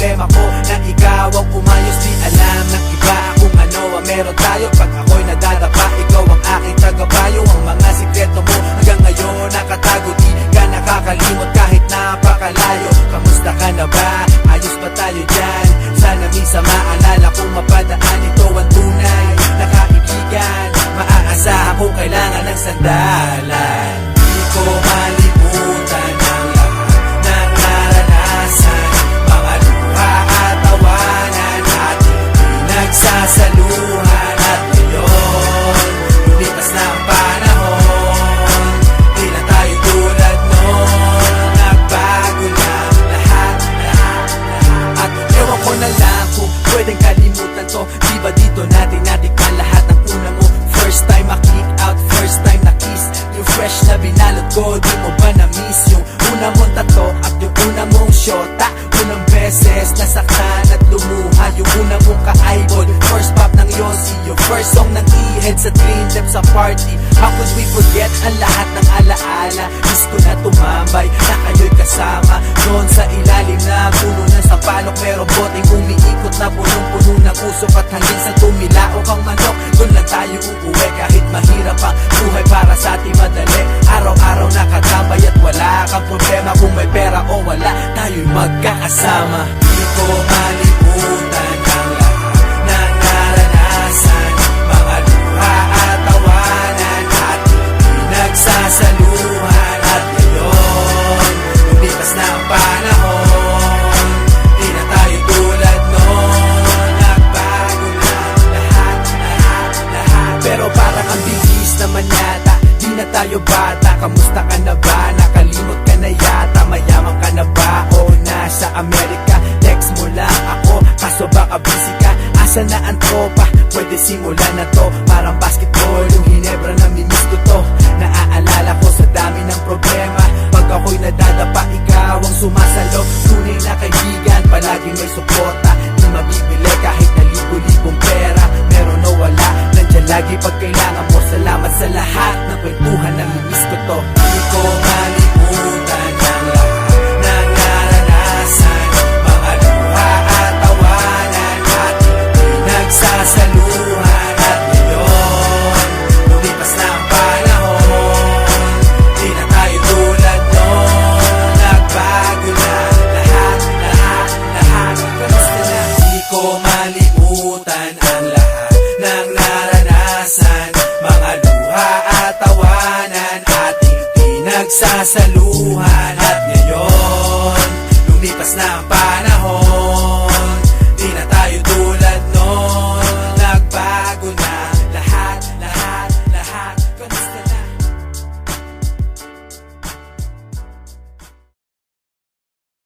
problema ko nang ikaw ang umayos. Di alam ng iba kung ano ang meron tayo. Pag ako'y nadadapa, ikaw ang aking tagabayo. Ang mga sikreto mo hanggang ngayon nakatago. Di ka nakakalimot kahit napakalayo. Kamusta ka na ba? Ayos ba tayo dyan? Sana minsan maalala kung mapadaan. Ito ang tunay na kaibigan. Maaasahan kung kailangan ng sandalan. Di ko malimutan ang lahat ng naranasan, mga luha at tawanan ating pinagsasaluhan. At ngayon, lumipas na ang panahon, di na tayo tulad noon. Nagbago na lahat. At ewan ko na lang kung pwedeng kalimutan to. Di ba dito natin natikman lahat ng una mo? First time ma-kick out, first time na-kiss. Yung fresh na binalot ko, di mo ba na-miss? Yung una mong tato at yung una mong shota. Unang beses nasaktan at lumuha. Yung una mong ka-eyeball, first pop ng Yossi. Yung first song ng E-Head sa Dream Lab sa party. How could we forget ang lahat ng alaala? Miss ko na tumambay na kayo'y kasama noon sa ilalim na puno ng sampalok. Merong boteng umiikot na punong-puno ng usok. At hanggang sa tumilaok ang manok, doon lang tayo uuwi. Kahit mahirap ang buhay para sa ating madali. Araw-araw nakatambay at wala kang problema. Kung may pera o wala, tayo'y magkakasama. Di ko malimutan ang lahat ng naranasan, mga luha at tawanan ating pinagsasaluhan. At ngayon, lumipas na ang panahon, di na tayo tulad noon. Nagbago na lahat. Pero parang ang bilis naman yata, di na tayo bata. Kamusta ka na ba? Nakalimot ka na yata. Mayaman ka na ba o nasa Amerika? Text mo lang ako, kaso baka busy ka. Asa na ang tropa? Pwede simulan na to. Parang basketball, yung Hinebra na mimiss ko to. Naaalala ko sa dami ng problema. Pag ako'y nadadapa, ikaw ang sumasalo. Tunay na kaibigan, palaging may suporta. Di mabibili kahit na libo-libong pera. Meron o wala, nandyan lagi pag kailangan mo. Salamat sa lahat ng kwentuhan na mimiss ko to. Di ko malimutan ang lahat ng naranasan, mga luha at tawanan ating pinagsasaluhan. At ngayon, lumipas na ang panahon, di na tayo tulad noon. Nagbago na lahat. Kamusta na? Di ko malimutan ang lahat ng naranasan, mga luha at tawanan ating pinagsasaluhan.